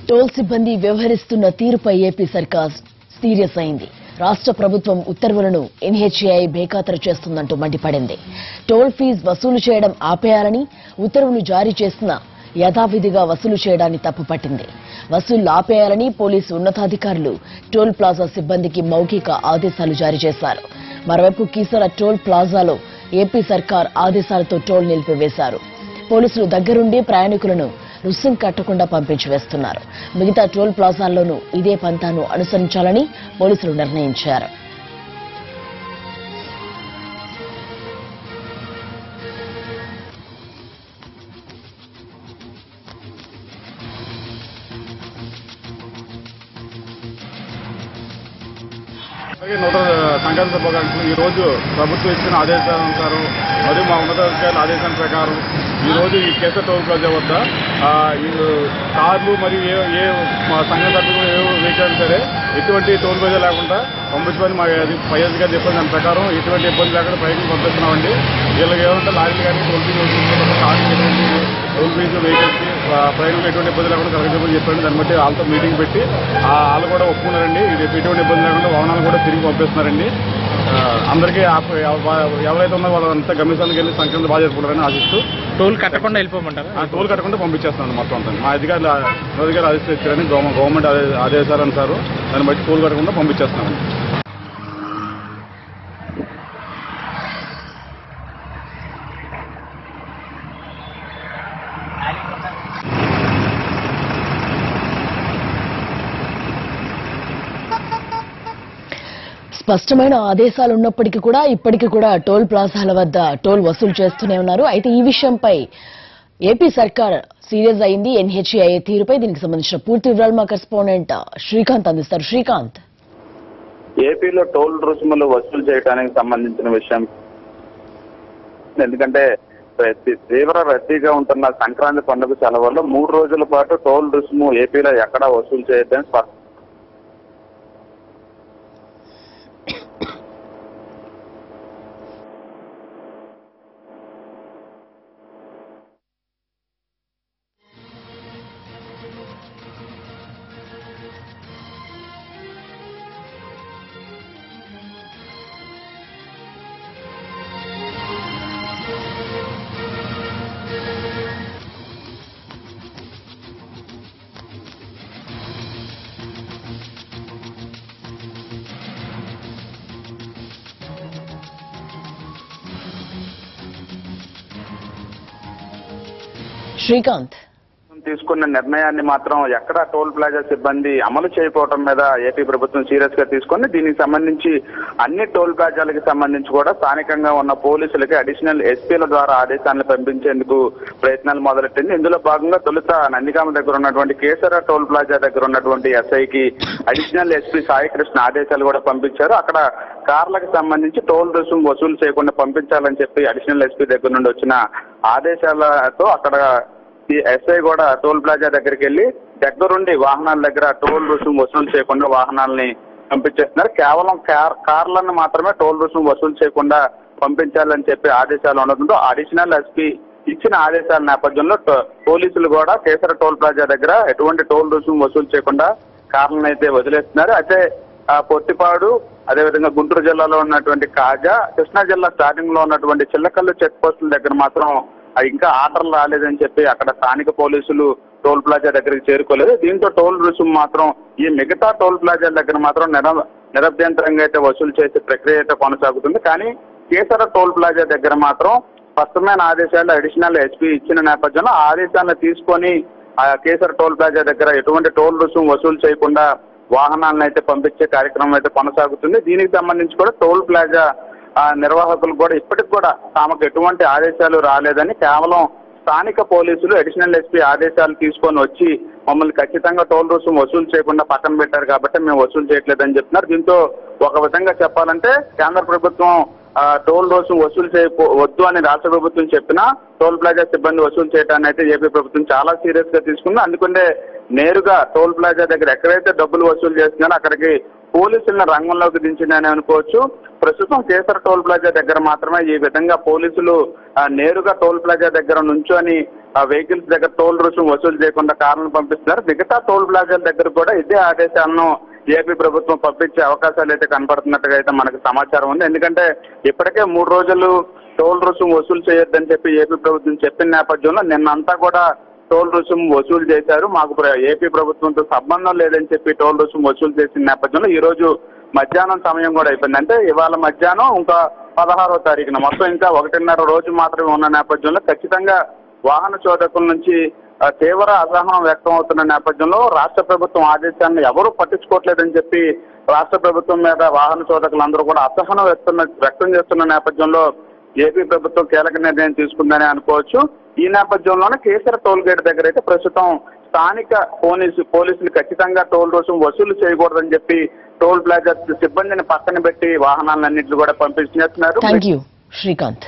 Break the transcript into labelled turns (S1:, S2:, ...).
S1: Toll సిబ్బంది వ్యవహరిస్తున్న తీరుపై ఏపీ సర్కార్ సీరియస్ అయింది. రాష్ట్ర ప్రభుత్వం ఉత్తర్వులను ఎన్హెచ్ఏఐ బేఖాతరు చేస్తుందంటూ మండిపడింది. టోల్ ఫీజు వసూలు చేయడం ఆపేయాలని ఉత్తర్వులు జారీ చేసినా యథావిధిగా వసూలు చేయడాన్ని తప్పుపట్టింది. వసూళ్లు ఆపేయాలని పోలీసు ఉన్నతాధికారులు టోల్ ప్లాజా సిబ్బందికి మౌఖిక ఆదేశాలు జారీ చేశారు. మరోవైపు కీసర టోల్ ప్లాజాలో ఏపీ సర్కార్ ఆదేశాలతో టోల్ నిలిపివేశారు. పోలీసులు దగ్గరుండి ప్రయాణికులను రుసుం కట్టకుండా పంపించి వేస్తున్నారు. మిగతా టోల్ ప్లాజాల్లోనూ ఇదే పంతాను అనుసరించాలని పోలీసులు నిర్ణయించారు.
S2: నూతన సంక్రాంతి శుభాకాంక్షలు. ఈ రోజు ప్రభుత్వం ఇచ్చిన ఆదేశానుసారం మరియు మా ఉన్నతాధికారుల ఆదేశాల ప్రకారం ఈ రోజు ఈ కేసర్ టోల్ ప్లాజా వద్ద కార్లు మరియు ఏ సంఘం తరపున ఏ వెహికల్ సరే ఎటువంటి టోల్ ప్లాజా లేకుండా పంపించమని మా పై అధికారులు చెప్పిన దాని ప్రకారం ఎటువంటి ఇబ్బంది లేకుండా ప్రయత్నం పంపిస్తున్నామండి. వీళ్ళకి ఏమంటే లారీలు కానీ టోల్ ఫీజు కార్లు ఎటువంటి టోల్ ఫీజు వెహికల్స్కి ప్రయాణంలో ఎటువంటి ఇబ్బంది లేకుండా కలగజేయమని చెప్పండి. దాన్ని బట్టి వాళ్ళతో మీటింగ్ పెట్టి వాళ్ళు కూడా ఒప్పుకున్నారండి. ఎటువంటి ఇబ్బంది లేకుండా వాహనాలు కూడా తిరిగి పంపిస్తున్నారండి. అందరికీ ఎవరైతే ఉన్నారో వాళ్ళంతా గమ్యస్థానానికి వెళ్ళి సంక్రాంతి బాగా జరుపుకుంటారని ఆశిస్తూ
S3: టోల్ కట్టకుండా వెళ్ళిపోమంటారు.
S2: టోల్ కట్టకుండా పంపించేస్తున్నాను మొత్తం అంతా. మా అధికారులు ఆదేశాలు ఇచ్చారని గవర్నమెంట్ ఆదేశాలు అంటారు. దాన్ని బట్టి టోల్ కట్టకుండా పంపించేస్తున్నాను.
S1: స్పష్టమైన ఆదేశాలు ఉన్నప్పటికీ కూడా ఇప్పటికీ కూడా టోల్ ప్లాజాల వద్ద టోల్ వసూలు చేస్తూనే ఉన్నారు. అయితే ఈ విషయంపై ఏపీ సర్కార్ సీరియస్ అయింది. ఎన్హెచ్ఏఐ తీరుపై దీనికి సంబంధించిన పూర్తి వివరాలు మా కరెస్పాండెంట్ శ్రీకాంత్ అందిస్తారు. శ్రీకాంత్,
S4: ఏపీలో టోల్ రుసుములు వసూలు చేయడానికి సంబంధించిన విషయం, ఎందుకంటే తీవ్ర రద్దీగా ఉంటున్న సంక్రాంతి పండుగ సెలవుల్లో 3 రోజుల పాటు టోల్ రుసుము ఏపీలో ఎక్కడా వసూలు చేయొద్దని
S1: శ్రీకాంత్
S4: తీసుకున్న నిర్ణయాన్ని మాత్రం ఎక్కడ టోల్ ప్లాజా సిబ్బంది అమలు చేయకపోవడం మీద ఏపీ ప్రభుత్వం సీరియస్ గా తీసుకుని దీనికి సంబంధించి అన్ని టోల్ ప్లాజాలకు సంబంధించి కూడా స్థానికంగా ఉన్న పోలీసులకి అడిషనల్ ఎస్పీల ద్వారా ఆదేశాలను పంపించేందుకు ప్రయత్నాలు మొదలెట్టింది. ఇందులో భాగంగా తొలుత నందిగామ దగ్గర ఉన్నటువంటి కేసర టోల్ ప్లాజా దగ్గర ఉన్నటువంటి ఎస్ఐకి అడిషనల్ ఎస్పీ సాయి కృష్ణ ఆదేశాలు కూడా పంపించారు. అక్కడ కార్లకు సంబంధించి టోల్ రుసుము వసూలు చేయకుండా పంపించాలని చెప్పి అడిషనల్ ఎస్పీ దగ్గర నుండి వచ్చిన ఆదేశాలతో అక్కడ ఎస్ఐ కూడా టోల్ ప్లాజా దగ్గరికి వెళ్లి దగ్గరుండి వాహనాల దగ్గర టోల్ రుసుము వసూలు చేయకుండా వాహనాలని పంపించేస్తున్నారు. కేవలం కార్లను మాత్రమే టోల్ రుసుము వసూలు చేయకుండా పంపించాలని చెప్పి ఆదేశాలు ఉండడంతో అడిషనల్ ఎస్పీ ఇచ్చిన ఆదేశాల నేపథ్యంలో పోలీసులు కూడా కేసర టోల్ ప్లాజా దగ్గర ఎటువంటి టోల్ రుసుము వసూలు చేయకుండా కార్లను అయితే వదిలేస్తున్నారు. అయితే పొట్టిపాడు, అదేవిధంగా గుంటూరు జిల్లాలో ఉన్నటువంటి కాజా, కృష్ణా జిల్లా స్టార్టింగ్ లో ఉన్నటువంటి చిల్లకల్లు చెక్ పోస్టుల దగ్గర మాత్రం ఇంకా ఆర్డర్లు రాలేదని చెప్పి అక్కడ స్థానిక పోలీసులు టోల్ ప్లాజా దగ్గరికి చేరుకోలేదు. దీంతో టోల్ రుసుము మాత్రం ఈ మిగతా టోల్ ప్లాజాల దగ్గర మాత్రం నిరభ్యంతరంగా అయితే వసూలు చేసే ప్రక్రియ అయితే కొనసాగుతుంది. కానీ కేసర టోల్ ప్లాజా దగ్గర మాత్రం స్పష్టమైన ఆదేశాలు అడిషనల్ ఎస్పీ ఇచ్చిన నేపథ్యంలో ఆదేశాలను తీసుకొని ఆ కేసర టోల్ ప్లాజా దగ్గర ఎటువంటి టోల్ రుసుము వసూలు చేయకుండా వాహనాలను అయితే పంపించే కార్యక్రమం అయితే కొనసాగుతుంది. దీనికి సంబంధించి కూడా టోల్ ప్లాజా నిర్వాహకులు కూడా ఇప్పటికి కూడా తమకు ఎటువంటి ఆదేశాలు రాలేదని కేవలం స్థానిక పోలీసులు అడిషనల్ ఎస్పీ ఆదేశాలు తీసుకొని వచ్చి మమ్మల్ని ఖచ్చితంగా టోల్ రుసుము వసూలు చేయకుండా పక్కన పెట్టారు కాబట్టి మేము వసూలు చేయట్లేదని చెప్తున్నారు. దీంతో ఒక విధంగా చెప్పాలంటే కేంద్ర ప్రభుత్వం టోల్ రుసుము వసూలు వద్దు అని రాష్ట్ర ప్రభుత్వం చెప్పినా టోల్ ప్లాజా సిబ్బంది వసూలు చేయడాన్ని అయితే ఏపీ ప్రభుత్వం చాలా సీరియస్ గా తీసుకుంది. అందుకంటే నేరుగా టోల్ ప్లాజా దగ్గర ఎక్కడైతే డబ్బులు వసూలు చేస్తున్నారో అక్కడికి పోలీసులను రంగంలోకి దించిందని అనుకోవచ్చు. ప్రస్తుతం కేసర్ టోల్ ప్లాజా దగ్గర మాత్రమే ఈ విధంగా పోలీసులు నేరుగా టోల్ ప్లాజా దగ్గర నుంచొని వెహికల్స్ దగ్గర టోల్ రుసుము వసూలు చేయకుండా కార్లను పంపిస్తున్నారు. మిగతా టోల్ ప్లాజాల దగ్గర కూడా ఇదే ఆదేశాలను ఏపీ ప్రభుత్వం పంపించే అవకాశాలు అయితే కనపడుతున్నట్టుగా అయితే మనకు సమాచారం ఉంది. ఎందుకంటే ఇప్పటికే 3 రోజులు టోల్ రుసుము వసూలు చేయొద్దని చెప్పి ఏపీ ప్రభుత్వం చెప్పిన నేపథ్యంలో నిన్నంతా కూడా టోల్ రుసుము వసూలు చేశారు. మాకు ఏపీ ప్రభుత్వంతో సంబంధం లేదని చెప్పి టోల్ రుసుము వసూలు చేసిన నేపథ్యంలో ఈ రోజు మధ్యాహ్నం సమయం కూడా అయిపోయింది. అంటే ఇవాళ మధ్యాహ్నం ఇంకా 16వ తారీఖున మొత్తం ఇంకా 1.5 రోజు మాత్రమే ఉన్న నేపథ్యంలో ఖచ్చితంగా వాహన చోదకుల నుంచి తీవ్ర అసహనం వ్యక్తం అవుతున్న నేపథ్యంలో రాష్ట్ర ప్రభుత్వం ఆదేశాన్ని ఎవరూ పట్టించుకోవట్లేదని చెప్పి రాష్ట్ర ప్రభుత్వం మీద వాహన చోదకులందరూ కూడా అసహనం వ్యక్తం చేస్తున్న నేపథ్యంలో ఏపీ ప్రభుత్వం కీలక నిర్ణయం తీసుకుందని అనుకోవచ్చు. ఈ నేపథ్యంలోనే కేసర టోల్ గేట్ దగ్గర అయితే ప్రస్తుతం స్థానిక పోలీసులు ఖచ్చితంగా టోల్ రుసుము వసూలు చేయకూడదని చెప్పి టోల్ ప్లాజా సిబ్బందిని పక్కన పెట్టి వాహనాలన్నింటినీ కూడా పంపించేస్తున్నారు.
S1: థాంక్యూ శ్రీకాంత్.